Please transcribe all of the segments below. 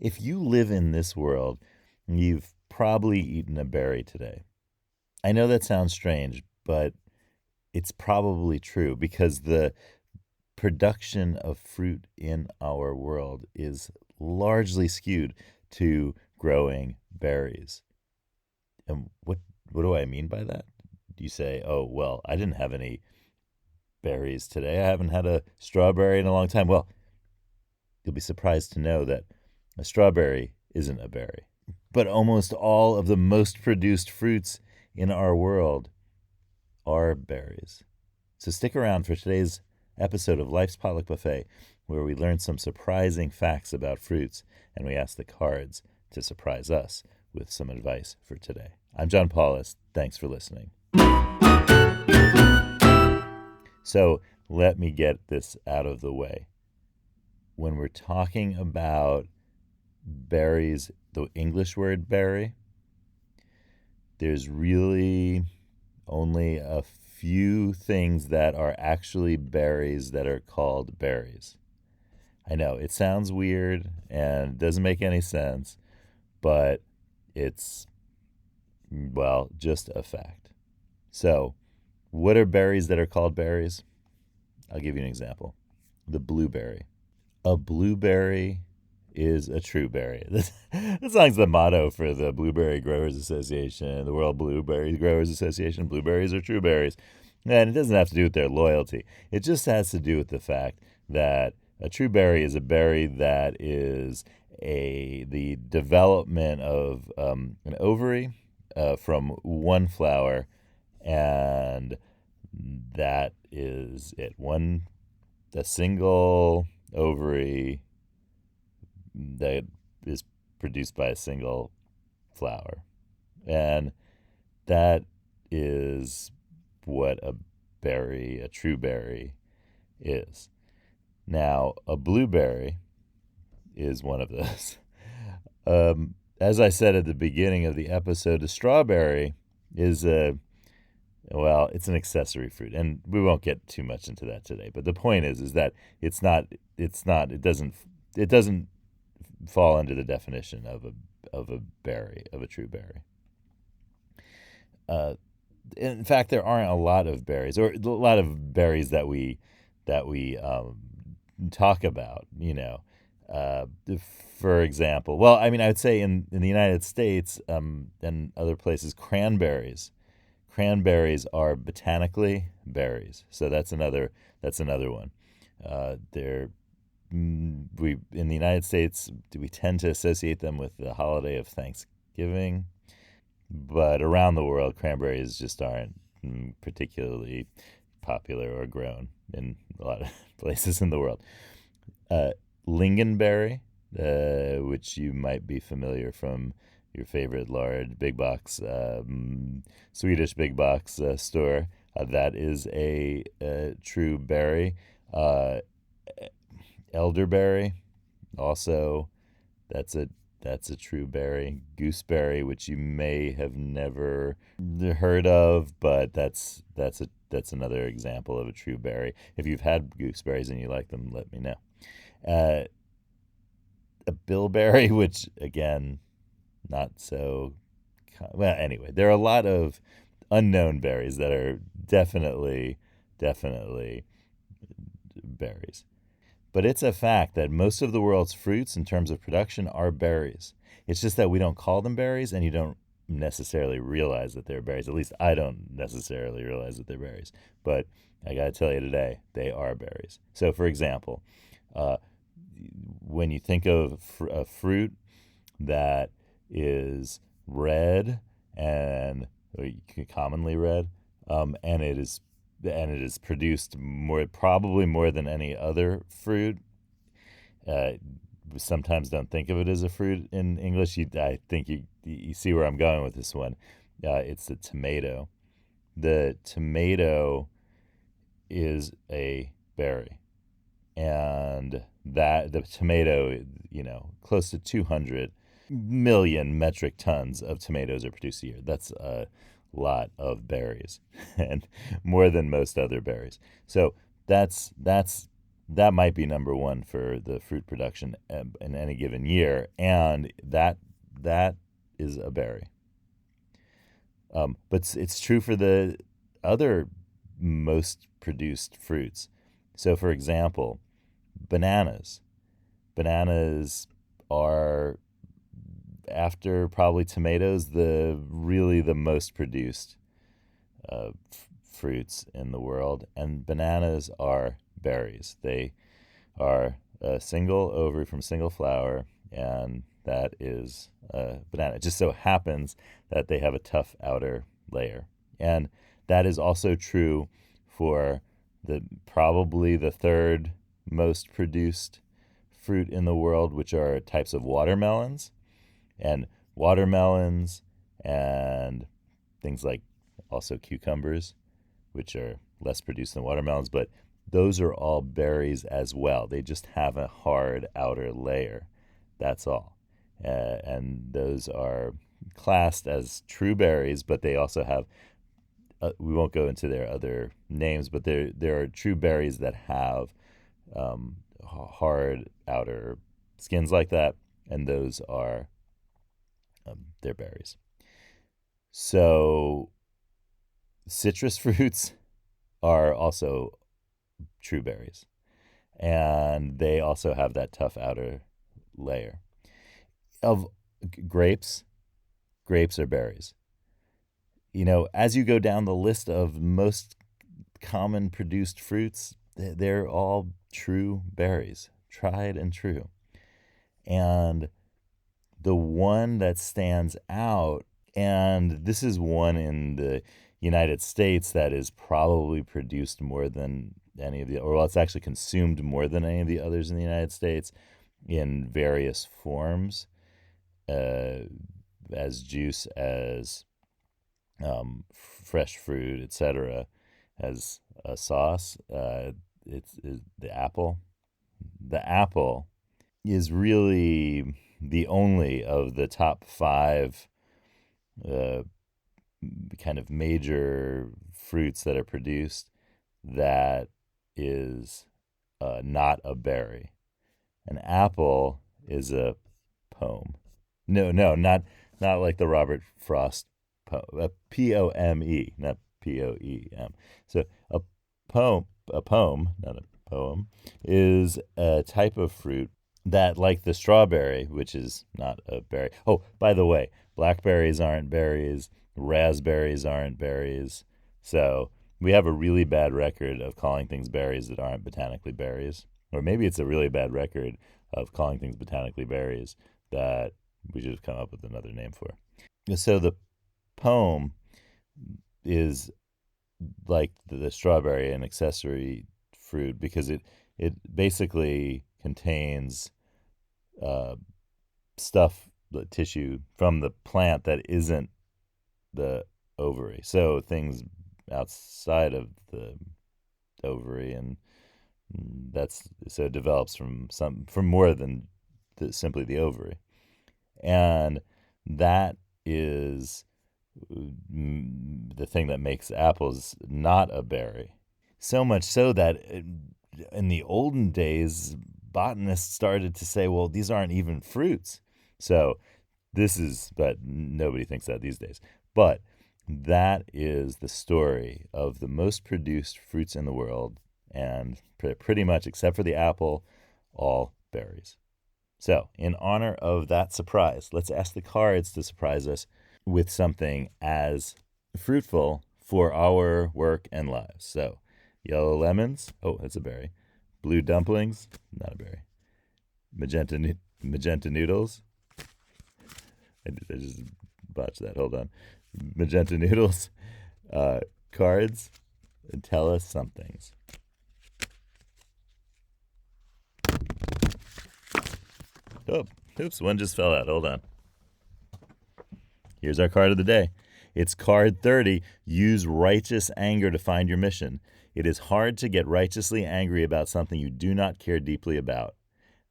If you live in this world, you've probably eaten a berry today. I know that sounds strange, but it's probably true because the production of fruit in our world is largely skewed to growing berries. And what do I mean by that? You say, "Oh, well, I didn't have any berries today. I haven't had a strawberry in a long time." Well, you'll be surprised to know that a strawberry isn't a berry. But almost all of the most produced fruits in our world are berries. So stick around for today's episode of Life's Potluck Buffet, where we learn some surprising facts about fruits and we ask the cards to surprise us with some advice for today. I'm John Paulus. Thanks for listening. So let me get this out of the way. When we're talking about berries, the English word berry, there's really only a few things that are actually berries that are called berries. I know it sounds weird and doesn't make any sense, but it's, well, just a fact. So, what are berries that are called berries? I'll give you an example. The blueberry. A blueberry is a true berry. That song's the motto for the Blueberry Growers Association, the World Blueberry Growers Association. Blueberries are true berries. And it doesn't have to do with their loyalty. It just has to do with the fact that a true berry is a berry that is the development of an ovary from one flower, and that is it. A single ovary that is produced by a single flower. And that is what a berry, a true berry, is. Now, a blueberry is one of those. As I said at the beginning of the episode, a strawberry is it's an accessory fruit, and we won't get too much into that today. But the point is that it doesn't fall under the definition of a berry, of a true berry. In fact, there aren't a lot of berries, or a lot of berries that we talk about. For example, well, I mean, I would say in the United States and other places, cranberries. Cranberries are botanically berries, so that's another one. They're we in the United States we tend to associate them with the holiday of Thanksgiving, but around the world, cranberries just aren't particularly popular or grown in a lot of places in the world. Lingonberry, which you might be familiar from your favorite large big box Swedish big box store. That is a true berry. Elderberry, also, that's a true berry. Gooseberry, which you may have never heard of, but that's another example of a true berry. If you've had gooseberries and you like them, let me know. A bilberry, which again, not so. Well, anyway, there are a lot of unknown berries that are definitely berries. But it's a fact that most of the world's fruits, in terms of production, are berries. It's just that we don't call them berries, and you don't necessarily realize that they're berries. At least I don't necessarily realize that they're berries. But I got to tell you today, they are berries. So, for example, when you think of a fruit that is red and commonly red, and it is produced probably more than any other fruit. We sometimes don't think of it as a fruit in English. I think you see where I'm going with this one. It's the tomato. The tomato is a berry, and that the tomato, close to 200 million metric tons of tomatoes are produced a year. That's a lot of berries, and more than most other berries. So that's that might be number one for the fruit production in any given year, and that is a berry. But it's true for the other most produced fruits. So, for example, bananas. Bananas are, after probably tomatoes, the most produced fruits in the world, and bananas are berries. They are a single ovary from a single flower, and that is a banana. It just so happens that they have a tough outer layer, and that is also true for probably the third most produced fruit in the world, which are types of watermelons. And watermelons and things like also cucumbers, which are less produced than watermelons, but those are all berries as well. They just have a hard outer layer. That's all. And those are classed as true berries, but they also have, we won't go into their other names, but there are true berries that have hard outer skins like that, and those are they're berries. So citrus fruits are also true berries, and they also have that tough outer layer. Of grapes, grapes are berries. As you go down the list of most common produced fruits, they're all true berries, tried and true. And the one that stands out, and this is one in the United States that is probably produced more than any of the, or well, it's actually consumed more than any of the others in the United States in various forms, as juice, as fresh fruit, etc., as a sauce. It's the apple. The apple is really the only of the top five uh, kind of major fruits that are produced that is not a berry. An apple is a pome. No, not like the Robert Frost poem. Pome, not poem. So a poem, not a poem, is a type of fruit that, like the strawberry, which is not a berry. Oh, by the way, blackberries aren't berries, raspberries aren't berries. So we have a really bad record of calling things berries that aren't botanically berries. Or maybe it's a really bad record of calling things botanically berries that we should have come up with another name for. So the pome is like the strawberry, an accessory fruit, because it basically contains uh, stuff, the tissue from the plant that isn't the ovary. So things outside of the ovary, and so it develops from more than simply the ovary, and that is the thing that makes apples not a berry. So much so that in the olden days, botanists started to say, well, these aren't even fruits. So but nobody thinks that these days. But that is the story of the most produced fruits in the world, and pretty much, except for the apple, all berries. So, in honor of that surprise, let's ask the cards to surprise us with something as fruitful for our work and lives. So, yellow lemons, oh, that's a berry. Blue dumplings, not a berry. Magenta noodles. I just botched that. Hold on. Magenta noodles, cards, and tell us some things. Oh, oops, one just fell out. Hold on. Here's our card of the day. It's card 30. Use righteous anger to find your mission. It is hard to get righteously angry about something you do not care deeply about.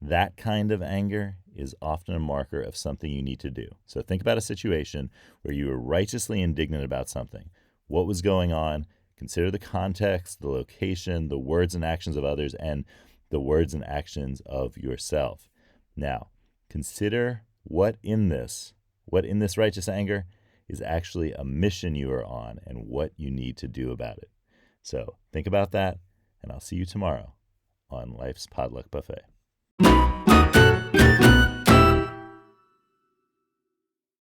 That kind of anger is often a marker of something you need to do. So think about a situation where you were righteously indignant about something. What was going on? Consider the context, the location, the words and actions of others, and the words and actions of yourself. Now, consider what in this righteous anger is actually a mission you are on and what you need to do about it. So think about that, and I'll see you tomorrow on Life's Potluck Buffet.